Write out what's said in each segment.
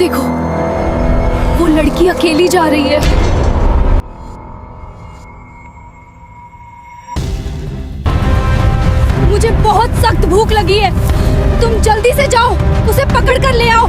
देखो, वो लड़की अकेली जा रही है। मुझे बहुत सख्त भूख लगी है, तुम जल्दी से जाओ, उसे पकड़ कर ले आओ।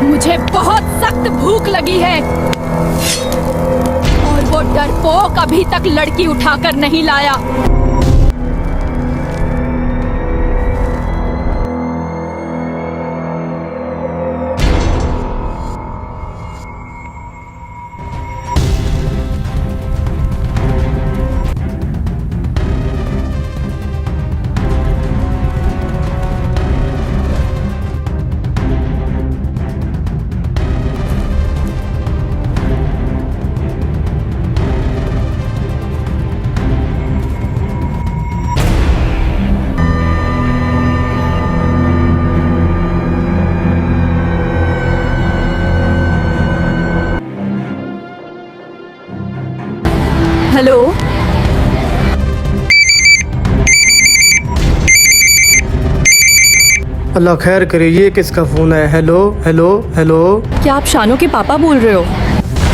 मुझे बहुत सख्त भूख लगी है और वो डरपोक अभी तक लड़की उठाकर नहीं लाया। हेलो, अल्लाह खैर करे, ये किसका फ़ोन है? Hello hello hello. क्या आप शानो के पापा बोल रहे हो?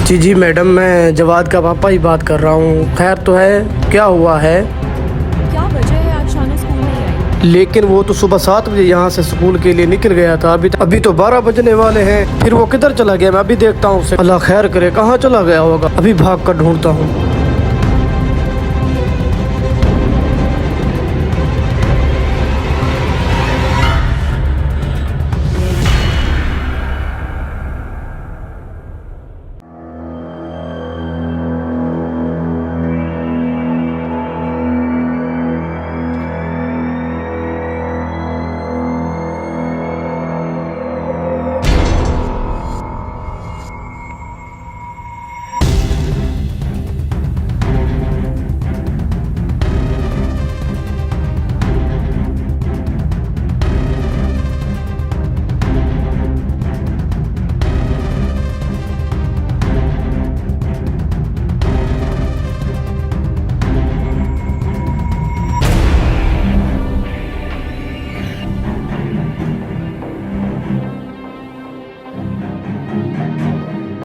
जी जी मैडम, मैं जवाद का पापा ही बात कर रहा हूँ। खैर तो है, क्या हुआ है? क्या वजह है आज शानो स्कूल नहीं आई? लेकिन वो तो सुबह 7 बजे यहाँ से स्कूल के लिए निकल गया था। अभी तो 12 बजने वाले हैं। फिर वो किधर चला गया? मैं अभी देखता हूँ उसे। अल्लाह खैर करे, कहाँ चला गया होगा? अभी भाग कर ढूंढता हूँ।